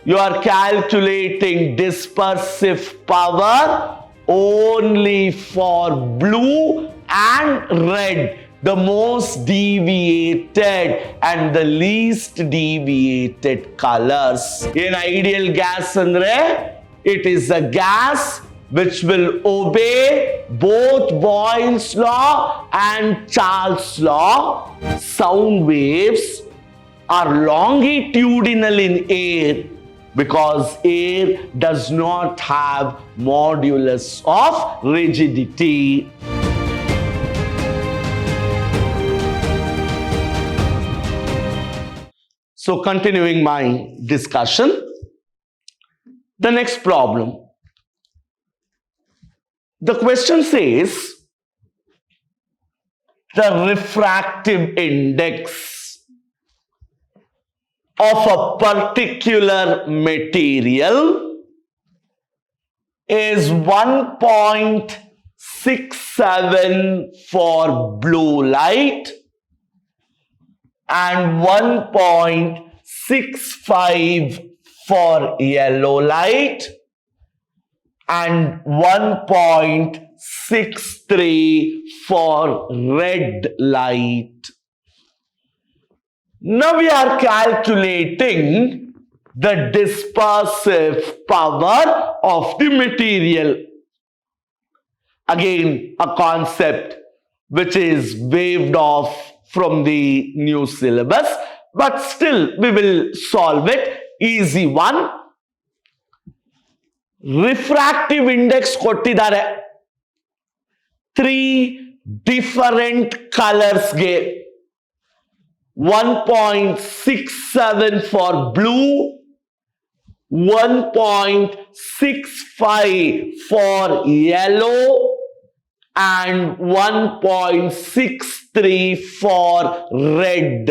you are calculating dispersive power only for blue and red, the most deviated and the least deviated colors. In ideal gas andre, it is a gas which will obey both Boyle's law and Charles' law. Sound waves are longitudinal in air because air does not have modulus of rigidity. So continuing my discussion, the next problem. The question says the refractive index of a particular material is 1.67 for blue light and 1.65 for yellow light and 1.63 for red light. Now we are calculating the dispersive power of the material. Again, a concept which is waved off from the new syllabus, but still we will solve it. Easy one. Refractive index kottidare. 3 different colors gave. 1.67 for blue, 1.65 for yellow, and 1.63 for red.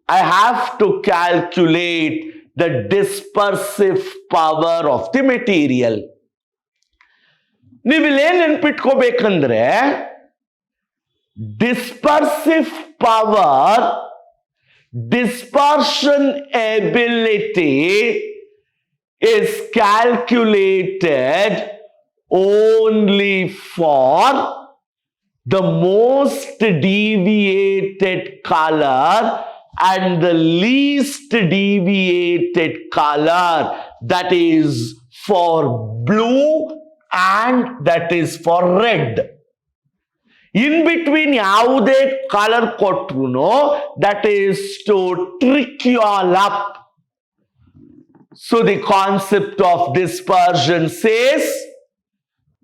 I have to calculate the dispersive power of the material. ನೀವು ಇಲ್ಲಿ ನೆನಪಿಟ್ಕೋಬೇಕಂದ್ರೆ dispersive power, dispersion ability is calculated only for the most deviated color and the least deviated color, that is for blue and that is for red. In between ಯಾವುದೇ color ಕೊಟ್ರುನು, that is to trick you all up. So the concept of dispersion says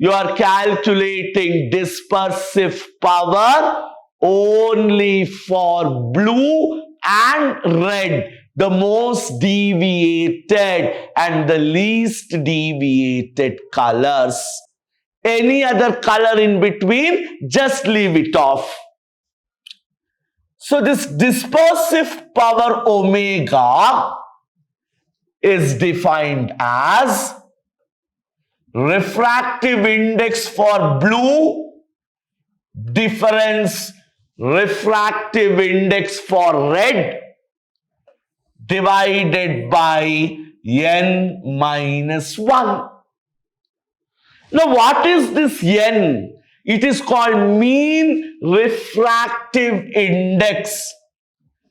you are calculating dispersive power only for blue and red, the most deviated and the least deviated colors. Any other color in between, just leave it off. So this dispersive power omega is defined as refractive index for blue, difference refractive index for red, divided by n minus 1. Now, what is this n? It is called mean refractive index.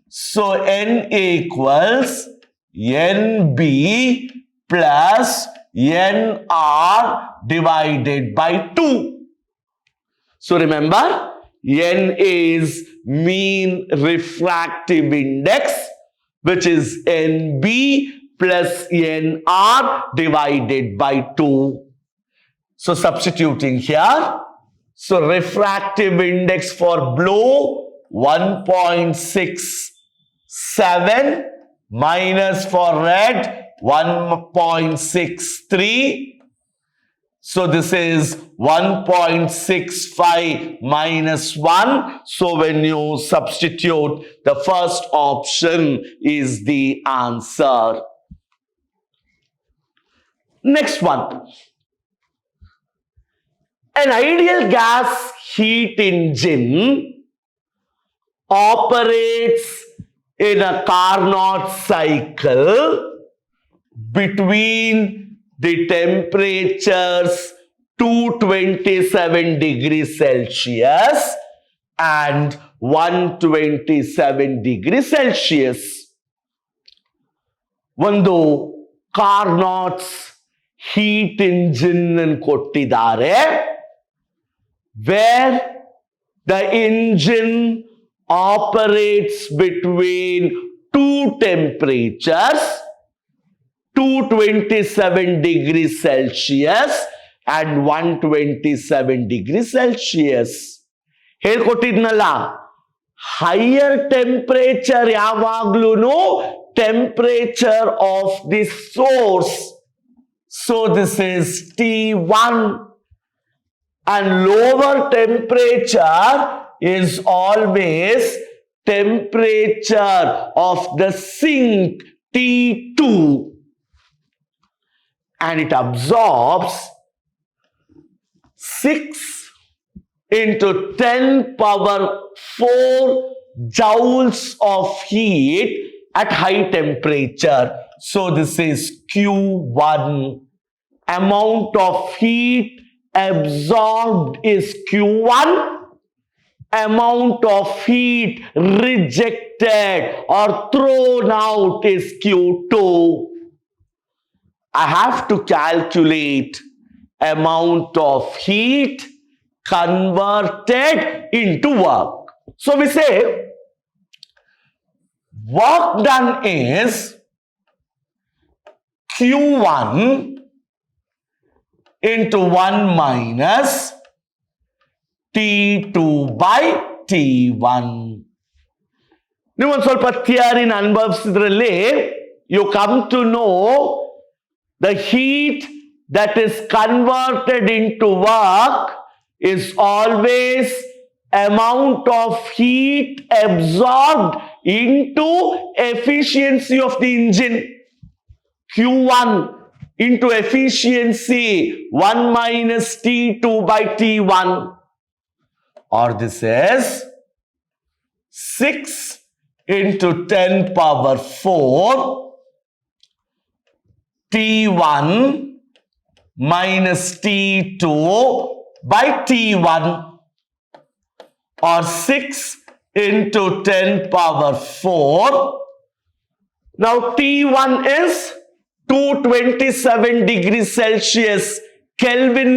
So, n equals nb plus nr divided by 2. So, remember, n is mean refractive index, which is nb plus nr divided by 2. So substituting here, so refractive index for blue 1.67 minus for red 1.63. So this is 1.65 minus 1. So when you substitute, the first option is the answer. Next one. An ideal gas heat engine operates in a Carnot cycle between the temperatures 227 degrees Celsius and 127 degrees Celsius. ಒಂದು ಕಾರ್ನಾಟ್ಸ್ heat engine ಅನ್ನು ಕೊಟ್ಟಿದ್ದಾರೆ, where the engine operates between two temperatures, 227 degrees Celsius and 127 degrees Celsius. ಹೇಳ್ಕೊಟ್ಟಿದ್ನಲ್ಲ, higher temperature ಯಾವಾಗ್ಲೂ temperature of the source. So this is T1, and lower temperature is always temperature of the sink T2, and it absorbs 6 into 10 power 4 joules of heat at high temperature. So this is Q1. Amount of heat absorbed is Q1. Amount of heat rejected or thrown out is Q2. I have to calculate amount of heat converted into work. So we say work done is Q1 into 1 minus T2 by T1. ನೀವು ಒಂದು ಸ್ವಲ್ಪ ಥಿಯರಿನ ಅನುಭವಿಸಿದ್ರಲ್ಲಿ you come to know the heat that is converted into work is always amount of heat absorbed into efficiency of the engine. Q1 into efficiency 1 minus T2 by T1, or this is 6 into 10 power 4 T1 minus T2 by T1, or 6 into 10 power 4. Now T1 is 227 degrees Celsius. Kelvin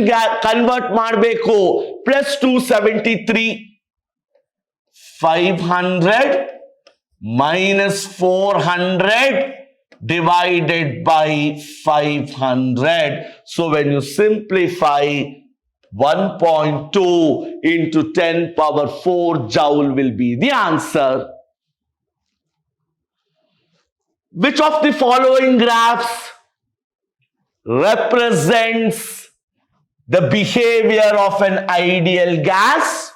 convert ಮಾಡಬೇಕು, plus 273. 500 minus 400 divided by 500. So when you simplify, 1.2 into 10 power 4 joule will be the answer. Which of the following graphs represents the behavior of an ideal gas?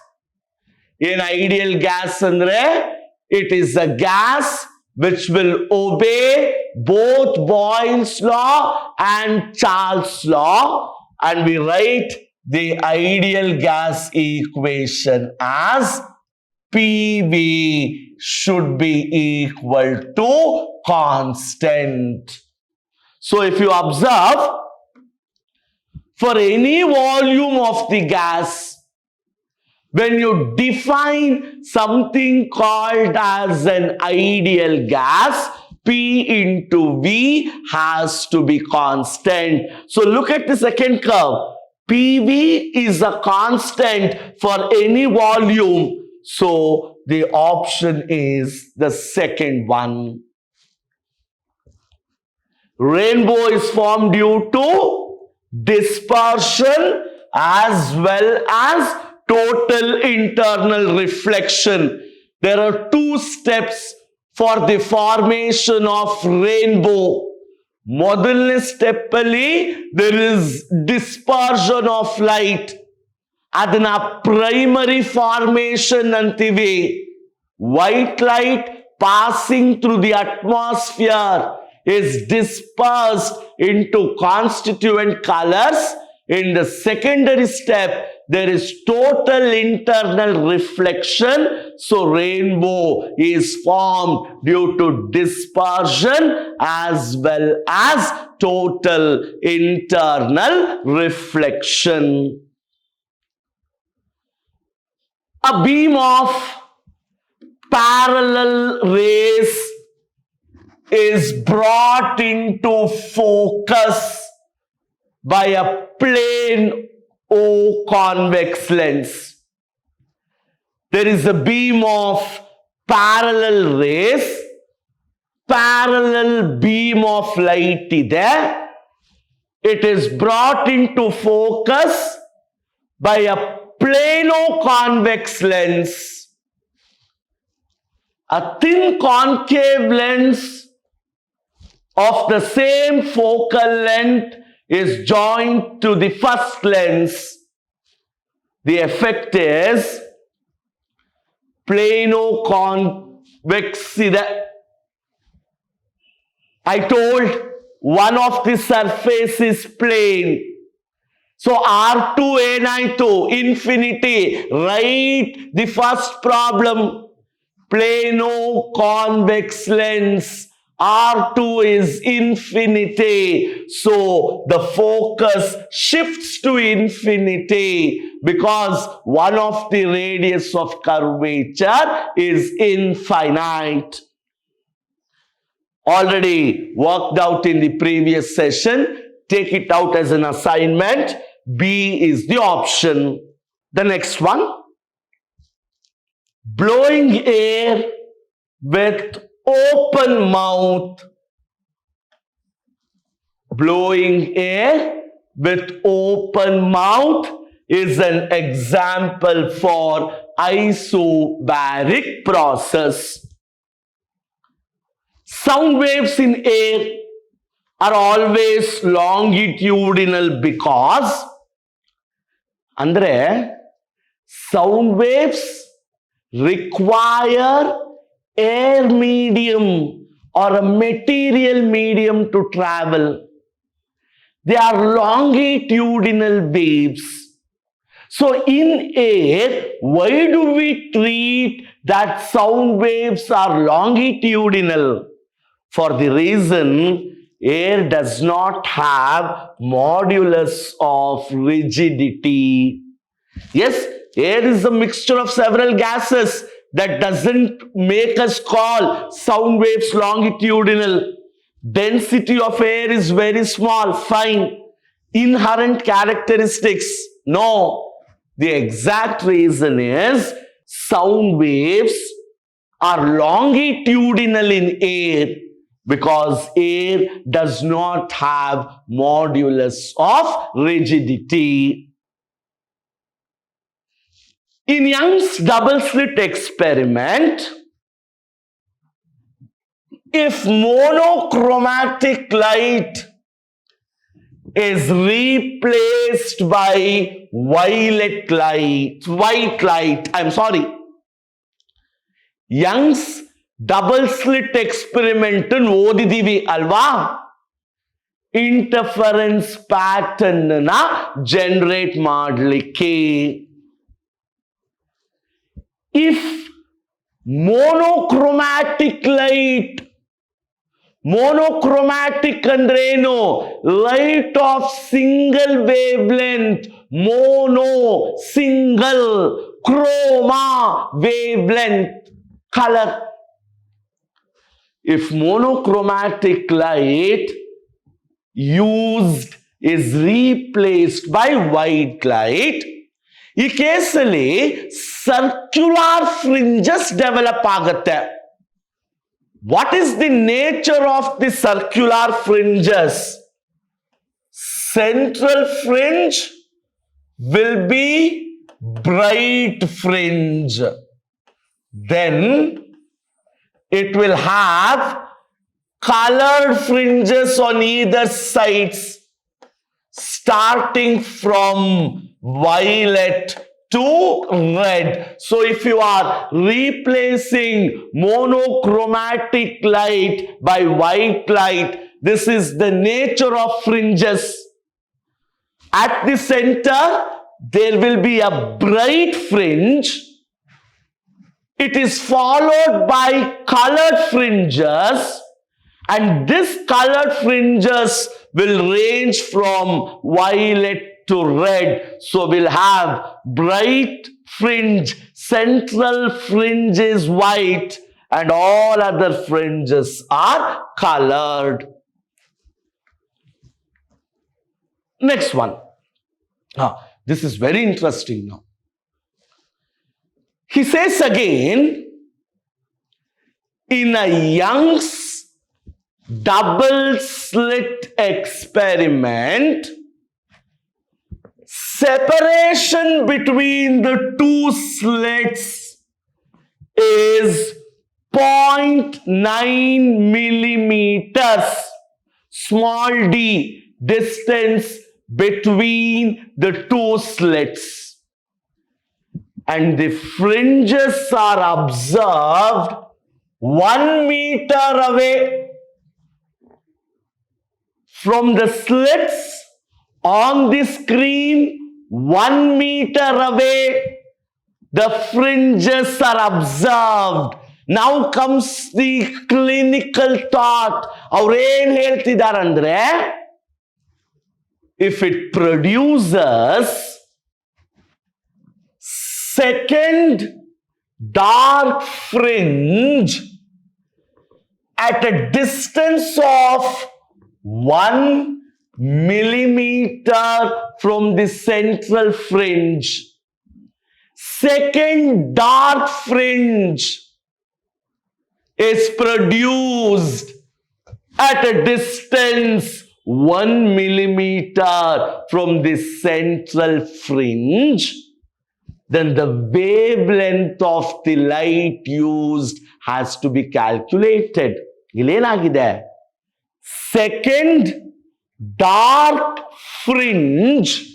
In ideal gas andre, it is a gas which will obey both Boyle's law and Charles' law, and we write the ideal gas equation as PV should be equal to constant. So if you observe, for any volume of the gas, when you define something called as an ideal gas, P into V has to be constant. So look at the second curve. PV is a constant for any volume. So the option is the second one. Rainbow is formed due to dispersion as well as total internal reflection. There are two steps for the formation of rainbow. ಮೊದಲನೇ step ಅಲ್ಲಿ there is dispersion of light. ಅದನ್ನ primary formation ಅಂತೀವಿ. White light passing through the atmosphere is dispersed into constituent colors. In the secondary step, there is total internal reflection. So rainbow is formed due to dispersion as well as total internal reflection. A beam of parallel rays is brought into focus by a plane O convex lens. There is a beam of parallel rays, parallel beam of light there. It is brought into focus by a plano convex lens. A thin concave lens of the same focal length is joined to the first lens. The effect is plano convex. I told one of the surface is plane. So R2 ಏನಾಯ್ತು? Infinity. Write the first problem. Plano convex lens. R2 is infinity. So the focus shifts to infinity because one of the radius of curvature is infinite. Already worked out in the previous session. Take it out as an assignment. B is the option. The next one. Blowing air with open mouth. Blowing air with open mouth is an example for isobaric process. Sound waves in air are always longitudinal because andre sound waves require air medium or a material medium to travel. They are longitudinal waves. So in air, why do we treat that sound waves are longitudinal? For the reason air does not have modulus of rigidity. Yes, air is a mixture of several gases. That doesn't make us call sound waves longitudinal. Density of air is very small, fine. Inherent characteristics, no. The exact reason is sound waves are longitudinal in air because air does not have modulus of rigidity. In Young's double slit experiment, if monochromatic light is replaced by white light, Young's double slit experiment ಓದಿದೀವಿ ಅಲ್ವಾ? Interference pattern na generate ಮಾಡಲಿಕ್ಕೆ. If monochromatic light, monochromatic andreno, light of single wavelength, mono, single, chroma, wavelength, color. If monochromatic light used is replaced by white light, ಈ ಕೇಸಲ್ಲಿ circular fringes develop ಆಗುತ್ತೆ. What is the nature of the circular fringes? Central fringe will be bright fringe. Then it will have colored fringes on either sides, starting from violet to red. So if you are replacing monochromatic light by white light, this is the nature of fringes. At the center, there will be a bright fringe. It is followed by colored fringes, and this colored fringes will range from violet to red. So we'll have bright fringe, central fringe is white, and all other fringes are colored. Next one. This is very interesting now. He says again, in a Young's double slit experiment, separation between the two slits is 0.9 millimeters, small d, distance between the two slits. And the fringes are observed 1 meter away from the slits on the screen. 1 meter away, the fringes are observed. Now comes the clinical thought. Avren heltidare andre, if it produces second dark fringe at a distance of 1 millimeter from the central fringe, second dark fringe is produced at a distance 1 millimeter from the central fringe, then the wavelength of the light used has to be calculated. Second dark fringe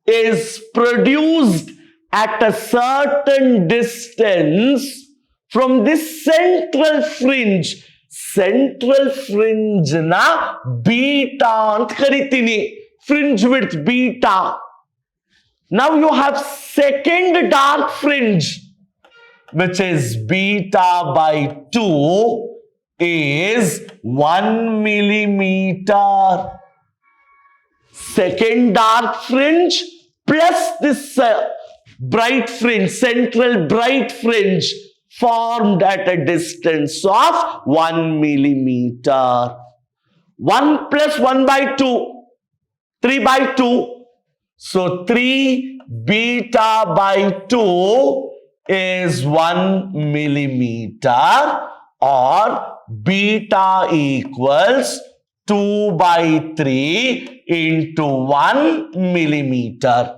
is produced at a certain distance from the central fringe. Central fringe na beta ant karitini. Fringe width beta. Now you have second dark fringe, which is beta by 2, is 1 millimeter. Second dark fringe plus this bright fringe, central bright fringe, formed at a distance of 1 millimeter. 1 plus 1 by 2, 3 by 2. So 3 beta by 2 is 1 millimeter, or beta equals 2 by 3 into 1 millimeter.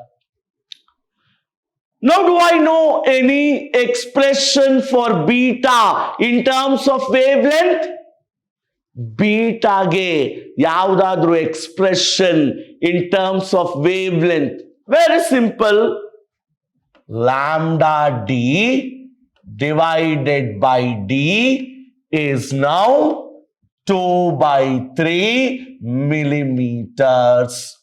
Now, do I know any expression for beta in terms of wavelength? Beta ge yaudadru expression in terms of wavelength. Very simple. Lambda d divided by d is now 2 by 3 millimeters.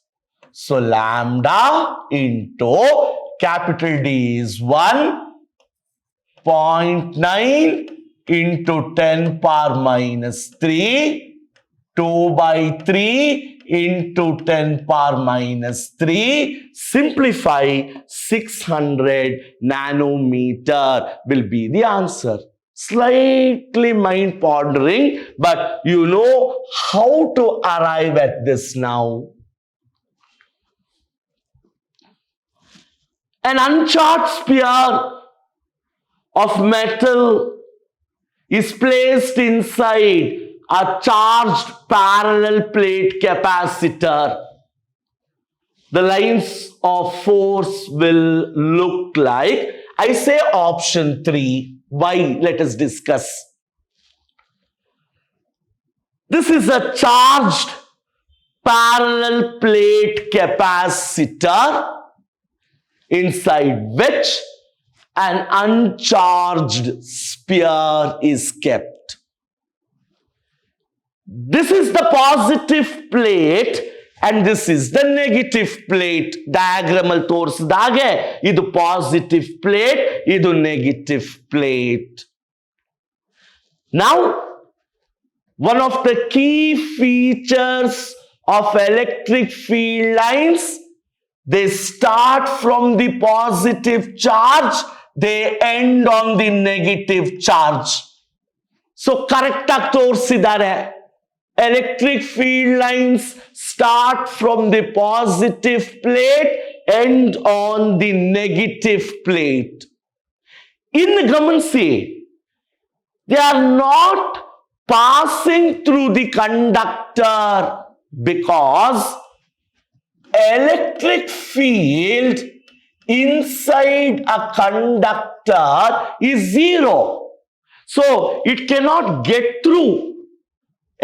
So lambda into capital D is 1.9 into 10 power minus 3, 2 by 3 into 10 power minus 3. Simplify, 600 nanometer will be the answer. Slightly mind pondering, but you know how to arrive at this now. An uncharged sphere of metal is placed inside a charged parallel plate capacitor. The lines of force will look like, I say option 3. Why? Let us discuss. This is a charged parallel plate capacitor inside which an uncharged sphere is kept. This is the positive plate and this is the negative plate. Diagrammal ತೋರಿಸಿದಾಗೆ ಇದು positive plate, ಇದು negative plate. Now, one of the key features of electric field lines, they start from the positive charge, they end on the negative charge. So correct ಆಗಿ ತೋರಿಸಿದ್ದಾರೆ. Electric field lines start from the positive plate, end on the negative plate. ಇನ್ನು ಗಮನಿಸಿ, they are not passing through the conductor because electric field inside a conductor is zero. So it cannot get through.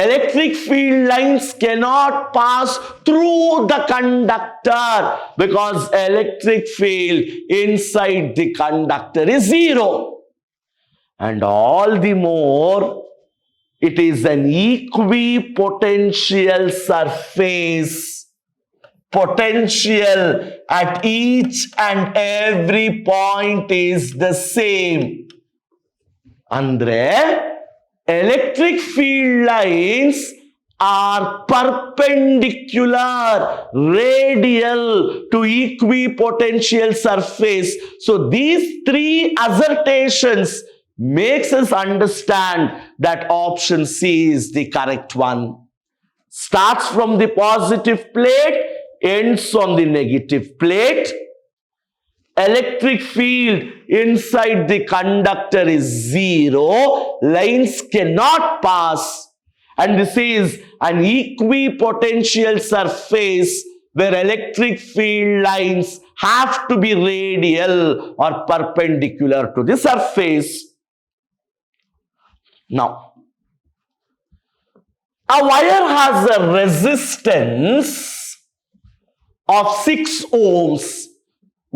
Electric field lines cannot pass through the conductor because electric field inside the conductor is zero. And all the more, it is an equipotential surface. Potential at each and every point is the same. Andre, electric field lines are perpendicular, radial to equipotential surface. So these three assertions makes us understand that option C is the correct one. Starts from the positive plate, ends on the negative plate. Electric field inside the conductor is zero. Lines cannot pass. And this is an equipotential surface where electric field lines have to be radial or perpendicular to the surface. Now, a wire has a resistance of 6 ohms.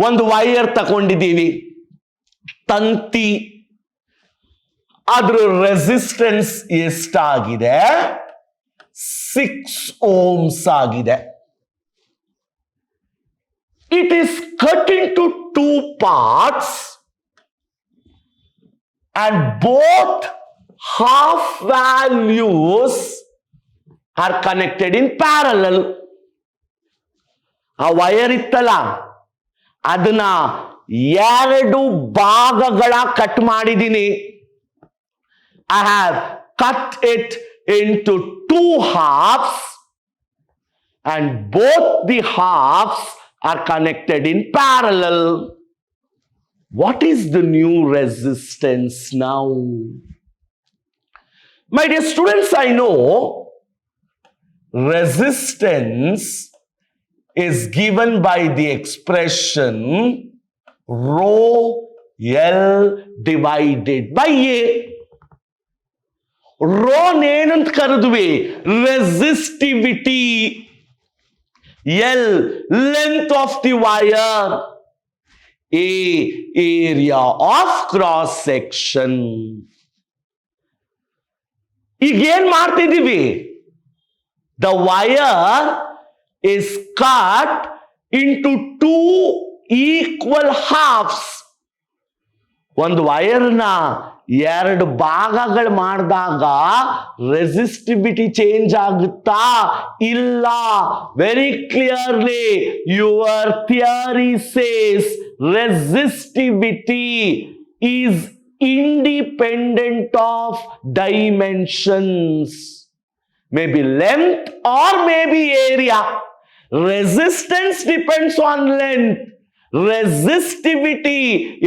ಒಂದು wire ತಗೊಂಡಿದ್ದೀವಿ, ತಂತಿ, ಅದ್ರ resistance ಎಷ್ಟಾಗಿದೆ? 6 ohms ಆಗಿದೆ. It is cut into 2 parts and both half values are connected in parallel. ಆ wire ಇತ್ತಲ್ಲ, ಅದನ್ನ 2 ಭಾಗಗಳ ಕಟ್ ಮಾಡಿದ್ದೀನಿ. I have cut it into 2 halves and both the halves are connected in parallel. What is the new resistance now? My dear students, I know resistance is given by the expression rho L divided by A. Rho ಏನಂತ ಕರೆದ್ವಿ? Resistivity. L, length of the wire. A, area of cross section. ಈಗ ಏನ್ ಮಾಡ್ತಿದೀವಿ? The wire is cut into 2 equal halves. ಒಂದು ವೈರ್ನ 2 ಭಾಗಗಳು ಮಾಡಿದಾಗ resistivity change ಆಗುತ್ತಾ? ಇಲ್ಲ. Very clearly your theory says resistivity is independent of dimensions. Maybe length or maybe area. Resistance depends on length. Resistivity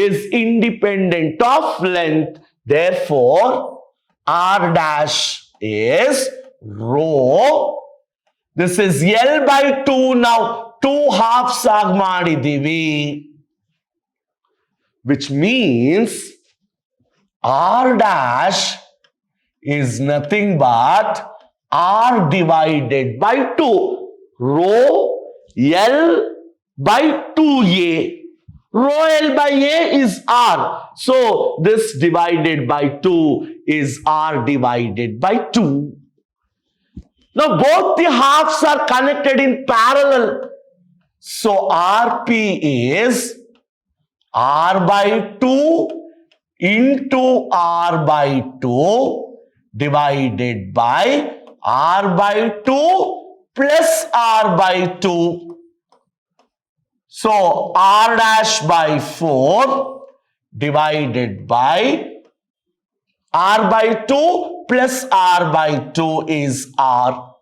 is independent of length. Therefore, R dash is rho. This is L by 2 now. 2 halves ಆಗಿ ಮಾಡಿದ್ದೀವಿ. Which means R dash is nothing but R divided by 2. Rho L by 2A. Rho L by A is R. So this divided by 2 is R divided by 2. Now both the halves are connected in parallel. So RP is R by 2 into R by 2 divided by R by 2 plus R by 2. So R dash by 4 divided by R by 2 plus R by 2 is R.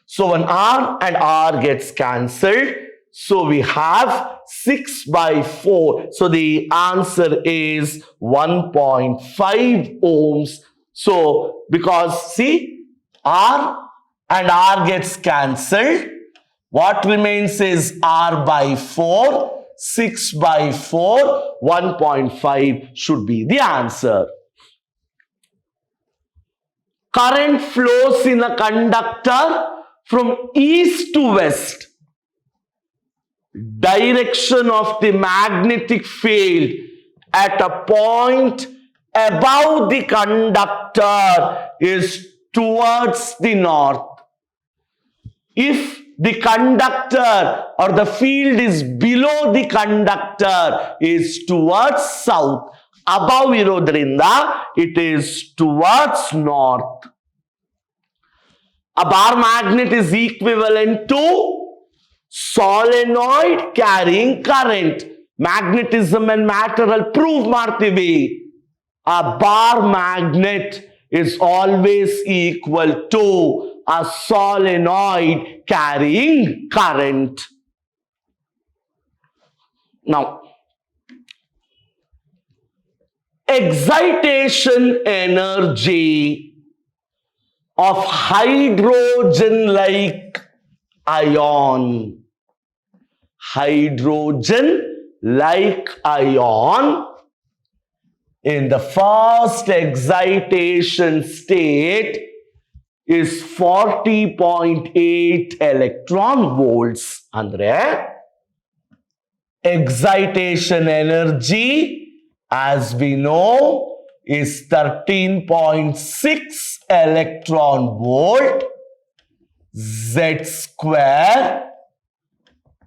So when R and R gets cancelled, so we have 6 by 4. So the answer is 1.5 ohms. So because see, R and R gets cancelled, what remains is R by 4, 6 by 4, 1.5 should be the answer. Current flows in a conductor from east to west. Direction of the magnetic field at a point above the conductor is towards the north. If the conductor or the field is below the conductor is towards south. Above irodrinda, it is towards north. A bar magnet is equivalent to solenoid carrying current. Magnetism and matter prove martivi. A bar magnet is always equal to a solenoid carrying current. Now, excitation energy of hydrogen-like ion. Hydrogen-like ion in the first excitation state is 40.8 electron volts. Andre, excitation energy, as we know, is 13.6 electron volt. Z square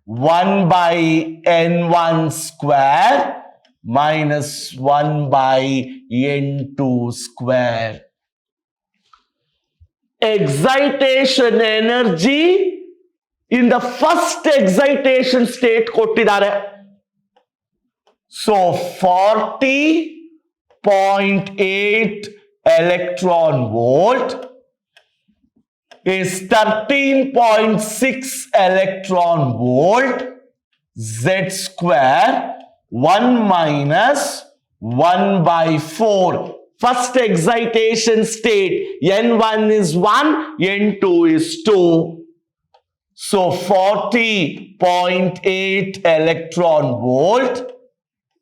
1 by N1 square minus 1 by N2 square. Excitation energy in the first excitation state kottidare. So 40.8 electron volt is 13.6 electron volt. Z square 1 minus 1 by 4. First excitation state, N1 is 1, N2 is 2. So 40.8 electron volt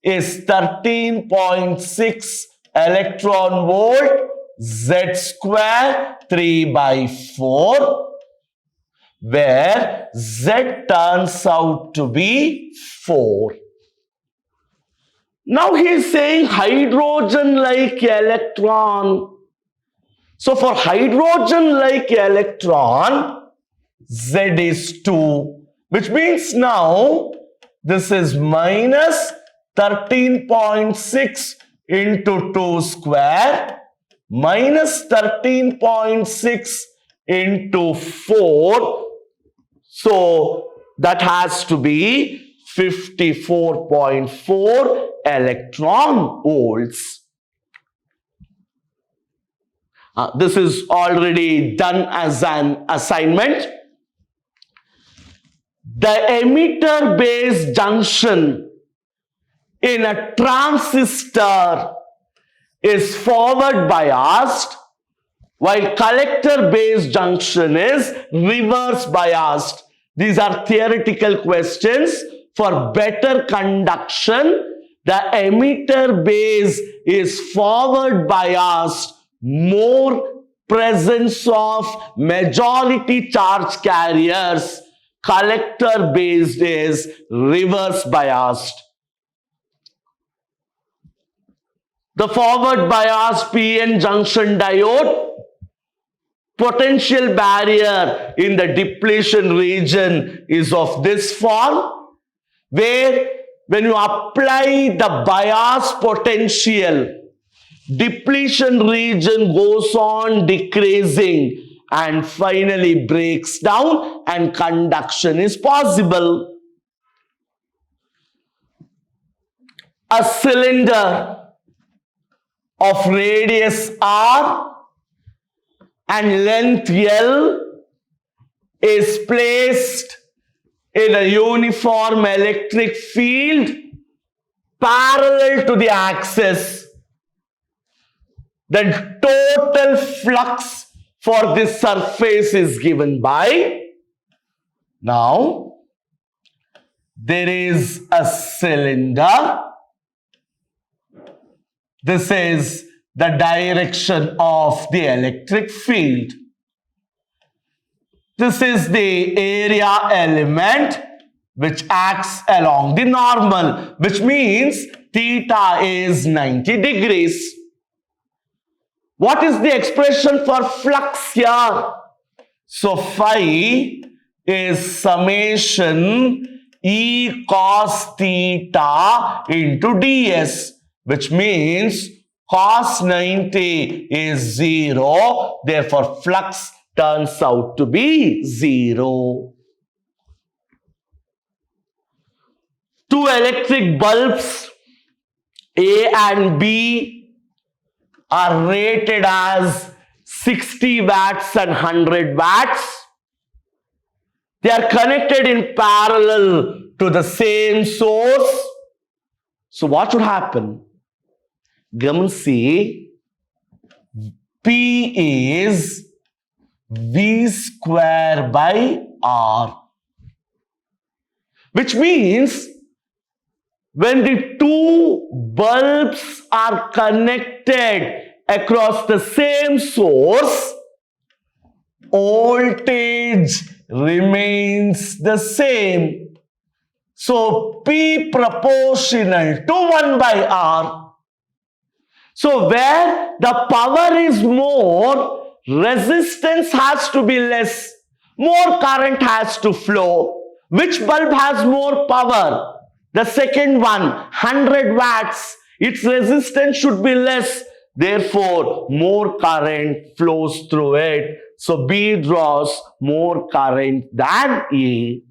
is 13.6 electron volt. Z square 3 by 4, where Z turns out to be 4. Now he is saying hydrogen-like electron. So for hydrogen-like electron, Z is 2, which means now this is minus 13.6 into 2 square minus 13.6 into 4. So that has to be 54.4 electron volts. This is already done as an assignment. The emitter base junction in a transistor is forward biased, while collector base junction is reverse biased. These are theoretical questions. For better conduction, the emitter base is forward biased, more presence of majority charge carriers. Collector based is reverse biased. The forward biased PN junction diode, potential barrier in the depletion region is of this form, where when you apply the bias potential depletion region goes on decreasing and finally breaks down and conduction is possible. A cylinder of radius R and length L is placed in a uniform electric field parallel to the axis. The total flux for this surface is given by, now there is a cylinder. This is the direction of the electric field. This is the area element which acts along the normal, which means theta is 90 degrees. What is the expression for flux here? So phi is summation E cos theta into ds, which means cos 90 is 0, therefore flux turns out to be 0. Two electric bulbs A and B are rated as 60 watts and 100 watts. They are connected in parallel to the same source. So what should happen? See, P is V square by R, which means when the two bulbs are connected across the same source, voltage remains the same. So P proportional to 1 by R. So where the power is more, resistance has to be less, more current has to flow. Which bulb has more power? The second one, 100 watts. Its resistance should be less, therefore more current flows through it. So B draws more current than A.